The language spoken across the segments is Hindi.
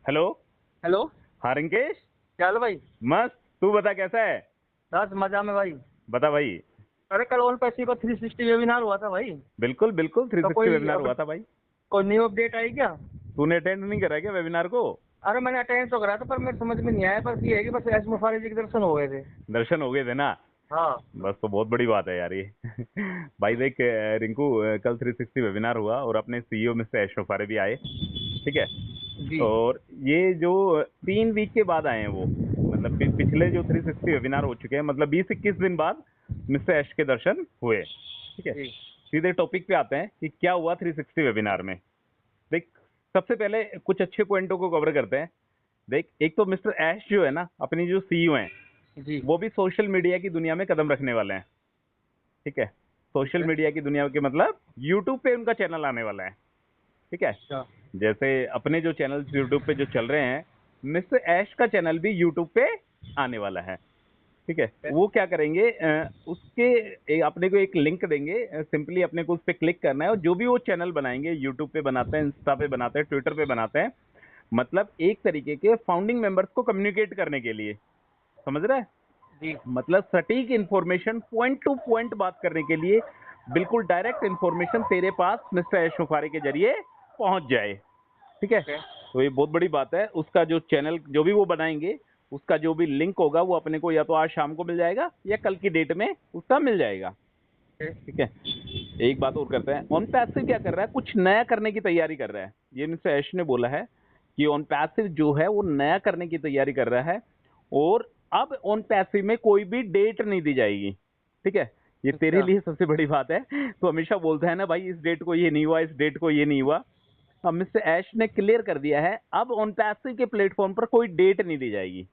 हेलो। हेलो। हाँ रिंकेश। क्या हाल है भाई? मस्त। तू बता कैसा है। बस मजा में भाई। बता भाई। अरे कल ओन पैसी को 360 वेबिनार हुआ था भाई। बिल्कुल बिल्कुल तो 360 कोई वेबिनार अब हुआ था भाई। कोई न्यू अपडेट आई क्या? तूने अटेंड नहीं करा क्या वेबिनार को। अरे मैंने अटेंड तो करा था पर मेरे समझ में नहीं आया। बस ये है कि बस एस मुफारी जी के दर्शन हो गए थे। दर्शन हो गए थे ना। हाँ। बस तो बहुत बड़ी बात है यार ये। भाई देख रिंकू, कल 360 वेबिनार हुआ और अपने सीईओ मिस्टर ऐश मुफारे भी आए। ठीक है। जी। और ये जो 3 वीक के बाद आए हैं वो, मतलब पिछले जो 360 वेबिनार हो चुके हैं, मतलब 20-21 दिन बाद मिस्टर ऐश के दर्शन हुए। ठीक है। जी। सीधे टॉपिक पे आते हैं कि क्या हुआ 360 वेबिनार में। देख, सबसे पहले कुछ अच्छे पॉइंटों को कवर करते हैं। देख, एक तो मिस्टर ऐश जो है ना, अपनी जो सीईओ हैं, जी। वो भी सोशल मीडिया की दुनिया में कदम रखने वाले हैं। ठीक है। ठीक सोशल है। मीडिया की दुनिया के मतलब यूट्यूब पे उनका चैनल आने वाला है। ठीक है। अच्छा। जैसे अपने जो चैनल यूट्यूब पे जो चल रहे हैं, मिस्टर ऐश का चैनल भी यूट्यूब पे आने वाला है। ठीक है। ठीक है। वो क्या करेंगे, उसके अपने को एक लिंक देंगे। सिंपली अपने को उस पर क्लिक करना है और जो भी वो चैनल बनाएंगे, यूट्यूब पे बनाते हैं, इंस्टा पे बनाते हैं, ट्विटर पे बनाते हैं, मतलब एक तरीके के फाउंडिंग मेंबर्स को कम्युनिकेट करने के लिए। समझ रहा है। जी। मतलब सटीक इंफॉर्मेशन, पॉइंट टू पॉइंट बात करने के लिए, बिल्कुल डायरेक्ट इंफॉर्मेशन तेरे पास मिस्टर ऐश मुफारी के जरिए पहुंच जाए। ठीक है। ठीक है। तो ये बहुत बड़ी बात है। उसका जो चैनल जो भी वो बनाएंगे, उसका जो भी लिंक होगा वो अपने को या तो आज शाम को मिल जाएगा या कल की डेट में उसका मिल जाएगा। ठीक ठीक है। एक बात और करते हैं, ऑन पैसिव क्या कर रहा है, कुछ नया करने की तैयारी कर रहा है। ये मिस्टर ऐश ने बोला है कि ऑन पैसिव जो है वो नया करने की तैयारी कर रहा है। और अब ऑन पैसिव में कोई भी डेट नहीं दी जाएगी। ठीक है। ये है। तेरे अच्छा। लिए सबसे बड़ी बात है। तो हमेशा बोलता है ना भाई, इस डेट को ये नहीं हुआ, इस डेट को ये नहीं हुआ। अब मिस्टर ऐश ने क्लियर कर दिया है, अब ऑन पैसिव के प्लेटफॉर्म पर कोई डेट नहीं दी जाएगी।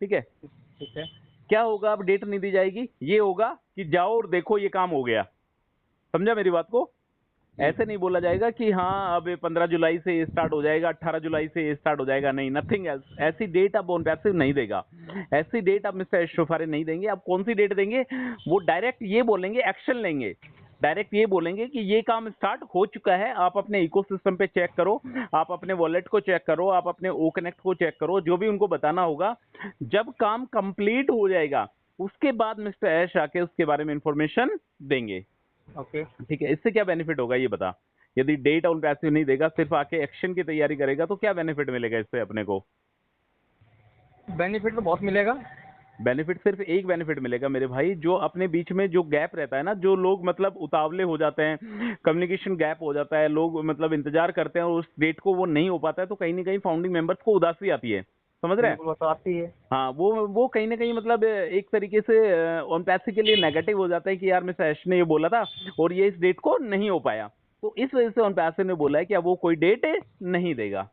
ठीक है। ठीक है। क्या होगा अब डेट नहीं दी जाएगी, ये होगा कि जाओ और देखो ये काम हो गया। समझा मेरी बात को। जी। ऐसे नहीं बोला जाएगा कि हाँ अब 15 जुलाई से स्टार्ट हो जाएगा, 18 जुलाई से स्टार्ट हो जाएगा, नहीं, नथिंग एल्स। ऐसी डेट अब ऑन पैसिव नहीं देगा। ऐसी डेट अब मिस्टर एशोफारे नहीं देंगे। अब कौन सी डेट देंगे, वो डायरेक्ट ये बोलेंगे, एक्शन लेंगे। डायरेक्ट ये बोलेंगे कि ये काम स्टार्ट हो चुका है, आप अपने इकोसिस्टम पे चेक करो, आप अपने वॉलेट को चेक करो, आप अपने ओ कनेक्ट को चेक करो, जो भी उनको बताना होगा। जब काम कंप्लीट हो जाएगा उसके बाद मिस्टर ऐश आके उसके बारे में इंफॉर्मेशन देंगे। ओके। ठीक है। इससे क्या बेनिफिट होगा ये बता। यदि डेट ऑन पैसिव नहीं देगा, सिर्फ आके एक्शन की तैयारी करेगा, तो क्या बेनिफिट मिलेगा इससे अपने को। बेनिफिट तो बहुत मिलेगा। बेनिफिट सिर्फ एक बेनिफिट मिलेगा मेरे भाई, जो अपने बीच में जो गैप रहता है ना, जो लोग मतलब उतावले हो जाते हैं, कम्युनिकेशन गैप हो जाता है, लोग मतलब इंतजार करते हैं और उस डेट को वो नहीं हो पाता है, तो कहीं ना कहीं फाउंडिंग मेंबर्स को उदासी आती है। समझ रहे हैं। बिल्कुल वो तो आती है। हाँ, वो कहीं ना कहीं मतलब एक तरीके से ऑन पैसिव के लिए नेगेटिव हो जाता है कि यार मिस्टर ऐश ने ये बोला था और ये इस डेट को नहीं हो पाया। तो इस वजह से ऑन पैसिव ने बोला है कि अब वो कोई डेट नहीं देगा।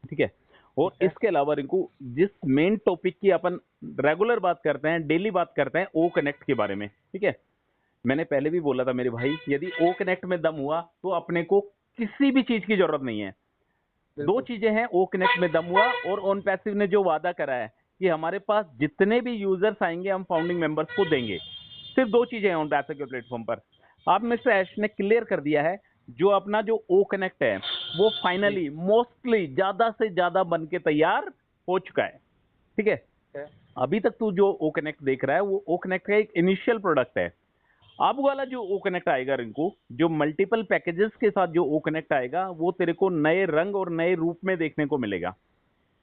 ठीक है। और ठीक है। इसके अलावा रिंकू, जिस मेन टॉपिक की अपन रेगुलर बात करते हैं, डेली बात करते हैं, ओ कनेक्ट के बारे में। ठीक है। मैंने पहले भी बोला था मेरे भाई, यदि ओ कनेक्ट में दम हुआ तो अपने को किसी भी चीज की जरूरत नहीं है। दो बिल्कुल। चीजें हैं, ओ कनेक्ट में दम हुआ और ऑन पैसिव ने जो वादा करा है कि हमारे पास जितने भी यूजर्स आएंगे हम फाउंडिंग मेंबर्स को देंगे। सिर्फ दो चीजें हैं ऑन पैसिव के प्लेटफॉर्म पर। आप मिस्टर ऐश ने क्लियर कर दिया है, जो अपना जो ओ कनेक्ट है वो जी। फाइनली मोस्टली ज्यादा से ज्यादा बन के तैयार हो चुका है। ठीक है। ठीक है। अभी तक तू जो ओ कनेक्ट देख रहा है वो ओ कनेक्ट का एक इनिशियल प्रोडक्ट है। अब वाला जो ओ कनेक्ट आएगा रिंकू, जो मल्टीपल पैकेजेस के साथ जो ओ कनेक्ट आएगा, वो तेरे को नए रंग और नए रूप में देखने को मिलेगा।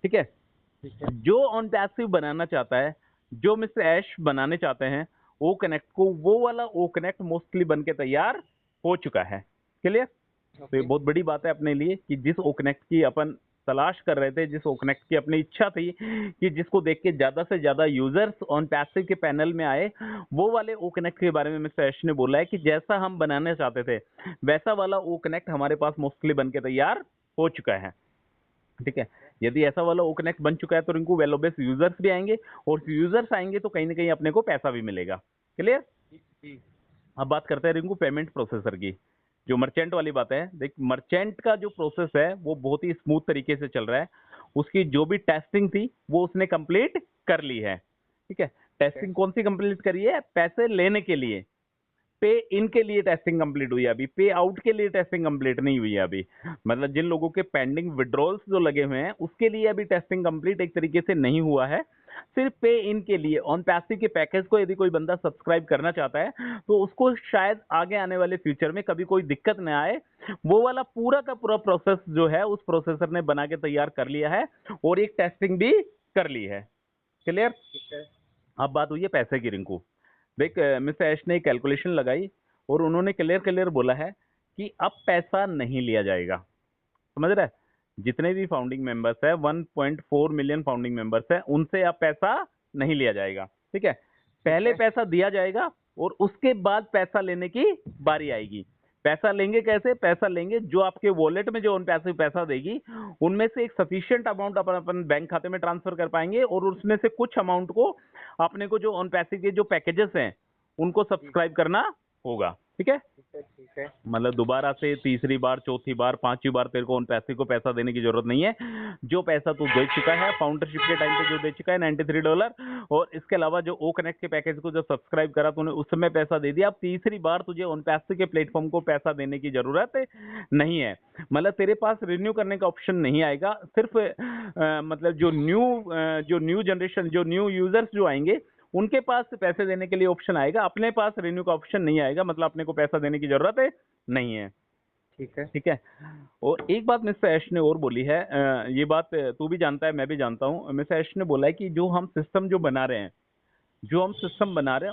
ठीक है। ठीक है। जो ऑन पैसिव बनाना चाहता है, जो मिस्टर ऐश बनाने चाहते हैं ओ कनेक्ट को, वो वाला ओ कनेक्ट मोस्टली बन के तैयार हो चुका है। क्लियर। तो ये ओके। बहुत बड़ी बात है अपने लिए कि जिस ओ कनेक्ट की अपन तलाश कर रहे थे, जिस ओ कनेक्ट की अपनी इच्छा थी कि जिसको देख के ज्यादा से ज्यादा यूजर्स ऑन पैसिव के पैनल में आए, वो वाले ओ कनेक्ट के बारे में मिस्टर ऐश ने बोला है कि जैसा हम बनाना चाहते थे वैसा वाला ओ कनेक्ट हमारे पास मोस्टली बन के तैयार हो चुका है। ठीक है। यदि ऐसा वाला ओ कनेक्ट बन चुका है तो रिंकू वेलो बेस यूजर्स भी आएंगे, और यूजर्स आएंगे तो कहीं ना कहीं अपने को पैसा भी मिलेगा। क्लियर। जी। अब बात करते हैं रिंकू पेमेंट प्रोसेसर की। जो मर्चेंट वाली बात है, देख मर्चेंट का जो प्रोसेस है वो बहुत ही स्मूथ तरीके से चल रहा है। उसकी जो भी टेस्टिंग थी वो उसने कंप्लीट कर ली है। ठीक है। ठीक है। टेस्टिंग कौन सी कंप्लीट करी है, पैसे लेने के लिए। पे इन के लिए टेस्टिंग कंप्लीट हुई है, अभी पे आउट के लिए टेस्टिंग कंप्लीट नहीं हुई है अभी। मतलब जिन लोगों के पेंडिंग विड्रॉल्स जो लगे हुए हैं उसके लिए अभी टेस्टिंग कंप्लीट एक तरीके से नहीं हुआ है। सिर्फ पे इन के लिए ऑन पैसिव के पैकेज को यदि कोई बंदा सब्सक्राइब करना चाहता है तो उसको शायद आगे आने वाले फ्यूचर में कभी कोई दिक्कत न आए, वो वाला पूरा का पूरा प्रोसेस जो है उस प्रोसेसर ने बना के तैयार कर लिया है और एक टेस्टिंग भी कर ली है। क्लियर? ठीक है। अब बात हुई है पैसे की रिंकू। देख मिस्टर ऐश ने कैलकुलेशन लगाई और उन्होंने क्लियर क्लियर बोला है कि अब पैसा नहीं लिया जाएगा। समझ रहा है? जितने भी फाउंडिंग मेंबर्स है 1.4 मिलियन फाउंडिंग मेंबर्स है, उनसे अब पैसा नहीं लिया जाएगा। ठीक है? पहले पैसा दिया जाएगा और उसके बाद पैसा लेने की बारी आएगी। पैसा लेंगे कैसे? पैसा लेंगे जो आपके वॉलेट में जो उन पैसे पैसा देगी उनमें से एक सफिशिएंट अमाउंट अपन बैंक खाते में ट्रांसफर कर पाएंगे और उसमें से कुछ अमाउंट को अपने को जो ऑन पैसे के जो पैकेजेस हैं उनको सब्सक्राइब करना होगा। ठीक है? ठीक है। मतलब दोबारा से तीसरी बार, चौथी बार, पांचवी बार तेरे को उन पैसे को पैसा देने की जरूरत नहीं है। जो पैसा तू दे चुका है फाउंडरशिप के टाइम पे जो दे चुका है $93, और इसके अलावा जो ओ कनेक्ट के पैकेज को जो सब्सक्राइब करा तूने उस समय पैसा दे दिया। अब तीसरी बार तुझे उन पैसे के प्लेटफॉर्म को पैसा देने की जरूरत नहीं है। मतलब तेरे पास रिन्यू करने का ऑप्शन नहीं आएगा। सिर्फ मतलब जो न्यू जनरेशन, जो न्यू यूजर्स जो आएंगे उनके पास पैसे देने के लिए ऑप्शन आएगा, अपने पास रिन्यू का ऑप्शन नहीं आएगा। मतलब अपने को पैसा देने की जरूरत नहीं है। ठीक है। ठीक है? और एक बात मिस्टर ऐश ने और बोली है, ये बात तू भी जानता है, मैं भी जानता हूँ। मिस्टर ऐश ने बोला है कि जो हम सिस्टम जो बना रहे हैं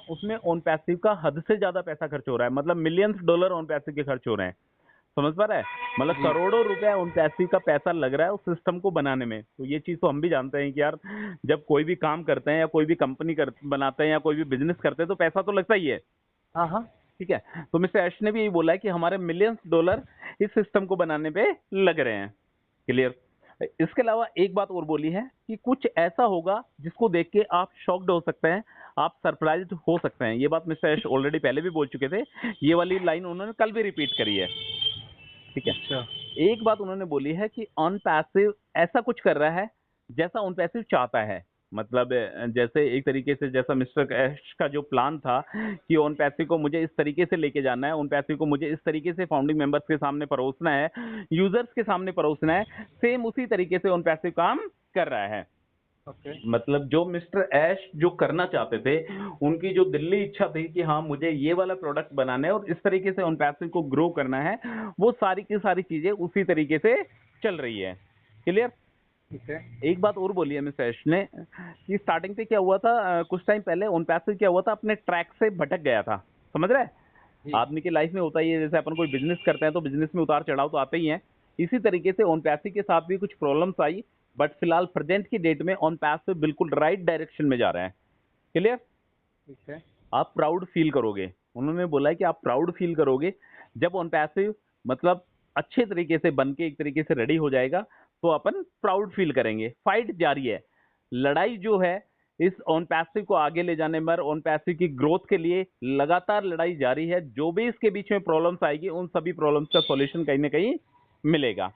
उसमें ऑन पैसिव का हद से ज्यादा पैसा खर्च हो रहा है। मतलब मिलियंस डॉलर ऑन पैसिव के खर्च हो रहे हैं। समझ पा रहा है? मतलब करोड़ों रुपए उन पैसे का पैसा लग रहा है उस सिस्टम को बनाने में। तो ये चीज तो हम भी जानते हैं कि यार जब कोई भी काम करते हैं या कोई भी कंपनी बनाते हैं या कोई भी बिजनेस करते हैं तो पैसा तो लगता ही है। हाँ हाँ। ठीक है? तो मिस्टर ऐश ने भी यही बोला है कि हमारे मिलियंस डॉलर इस सिस्टम को बनाने पे लग रहे हैं। क्लियर? इसके अलावा एक बात और बोली है कि कुछ ऐसा होगा जिसको देख के आप शॉक्ड हो सकते हैं, आप सरप्राइज्ड हो सकते हैं। ये बात मिस्टर ऐश ऑलरेडी पहले भी बोल चुके थे, ये वाली लाइन उन्होंने कल भी रिपीट करी है। ठीक है? अच्छा। एक बात उन्होंने बोली है कि ऑन पैसिव ऐसा कुछ कर रहा है जैसा ऑन पैसिव चाहता है। मतलब जैसे एक तरीके से जैसा मिस्टर ऐश का जो प्लान था कि ऑन पैसिव को मुझे इस तरीके से लेके जाना है, ऑन पैसिव को मुझे इस तरीके से फाउंडिंग मेंबर्स के सामने परोसना है, यूजर्स के सामने परोसना है, सेम उसी तरीके से ऑन पैसिव काम कर रहा है। ओके। मतलब जो मिस्टर ऐश जो करना चाहते थे, उनकी जो दिल्ली इच्छा थी कि हाँ मुझे ये वाला प्रोडक्ट बनाना है और इस तरीके से ऑन पैसिव को ग्रो करना है, वो सारी की सारी चीजें उसी तरीके से चल रही है। क्लियर? ठीक है। एक बात और बोली है मिस्टर ऐश ने कि स्टार्टिंग पे क्या हुआ था, कुछ टाइम पहले ऑन पैसिव क्या हुआ था, अपने ट्रैक से भटक गया था। समझ रहा है? जी। आदमी की लाइफ में होता ही है, जैसे अपन कोई बिजनेस करते हैं तो बिजनेस में उतार चढ़ाव तो आते ही हैं। इसी तरीके से ऑन पैसिव के साथ भी कुछ प्रॉब्लम्स आई, बट फिलहाल प्रेजेंट की डेट में ऑन पैसिव बिल्कुल राइट डायरेक्शन में जा रहे हैं। क्लियर? ठीक है। आप प्राउड फील करोगे। उन्होंने बोला है कि आप प्राउड फील करोगे जब ऑन पैसिव मतलब अच्छे तरीके से बन के एक तरीके से रेडी हो जाएगा तो अपन प्राउड फील करेंगे। फाइट जारी है, लड़ाई जो है इस ऑन पैसिव को आगे ले जाने में, ऑन पैसिव की ग्रोथ के लिए लगातार लड़ाई जारी है। जो भी इसके बीच में प्रॉब्लम्स आएगी उन सभी प्रॉब्लम्स का सॉल्यूशन कहीं ना कहीं मिलेगा।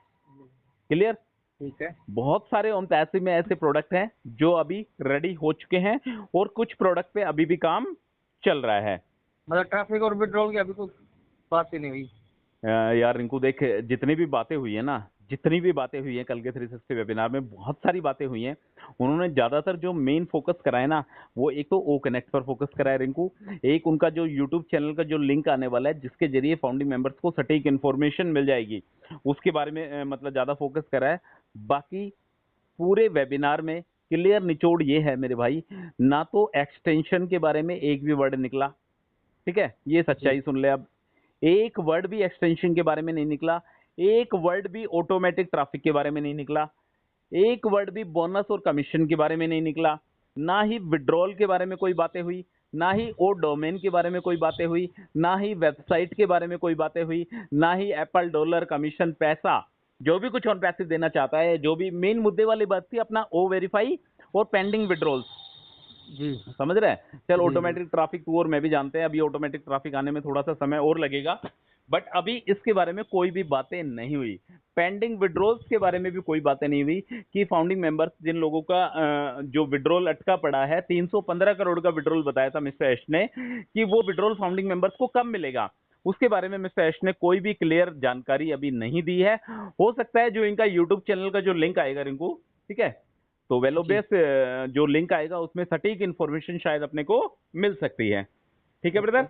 क्लियर? ठीक है। बहुत सारे ऑन पैसिव में ऐसे प्रोडक्ट हैं जो अभी रेडी हो चुके हैं और कुछ प्रोडक्ट पे अभी भी काम चल रहा है। मतलब ट्रैफिक और विड्रॉल की अभी कोई बात ही नहीं हुई। यार रिंकू देख, जितनी भी बातें हुई है ना, जितनी भी बातें हुई हैं कल के 360 वेबिनार में, बहुत सारी बातें हुई हैं। उन्होंने ज्यादातर जो मेन फोकस करा है ना, वो एक तो ओ कनेक्ट पर फोकस करा है रिंकू, एक उनका जो यूट्यूब चैनल का जो लिंक आने वाला है जिसके जरिए फाउंडिंग मेंबर्स को सटीक इन्फॉर्मेशन मिल जाएगी, उसके बारे में मतलब ज्यादा फोकस करा है। बाकी पूरे वेबिनार में क्लियर निचोड़ ये है मेरे भाई, ना तो एक्सटेंशन के बारे में एक भी वर्ड निकला। ठीक है? ये सच्चाई सुन ले। अब एक वर्ड भी एक्सटेंशन के बारे में नहीं निकला, एक वर्ड भी ऑटोमेटिक ट्रैफिक के बारे में नहीं निकला, एक वर्ड भी बोनस और कमीशन के बारे में नहीं निकला, ना ही विड्रॉल के बारे में कोई बातें हुई, ना ही ओ डोमेन के बारे में कोई बातें हुई, ना ही वेबसाइट के बारे में कोई बातें हुई, ना ही एप्पल डॉलर कमीशन पैसा जो भी कुछ ऑन पैसिव देना चाहता है। जो भी मेन मुद्दे वाली बात थी अपना ओ वेरीफाई और पेंडिंग विड्रॉल्स। जी। समझ रहे हैं? चल जी, ऑटोमेटिक ट्रैफिक तू और मैं भी जानते हैं, अभी ऑटोमेटिक ट्रैफिक आने में थोड़ा सा समय और लगेगा, बट अभी इसके बारे में कोई भी बातें नहीं हुई। पेंडिंग विड्रॉल्स के बारे में भी कोई बातें नहीं हुई कि फाउंडिंग मेंबर्स जिन लोगों का जो विड्रॉल अटका पड़ा है, 315 करोड़ का विड्रॉल बताया था मिस्टर एश ने कि वो विड्रॉल फाउंडिंग मेंबर्स को कब मिलेगा, उसके बारे में मिस्टर एश ने कोई भी क्लियर जानकारी अभी नहीं दी है। हो सकता है जो इनका यूट्यूब चैनल का जो लिंक आएगा रिंकू, ठीक है, तो वेलोबेस जो लिंक आएगा उसमें सटीक इन्फॉर्मेशन शायद अपने को मिल सकती है। ठीक है ब्रदर।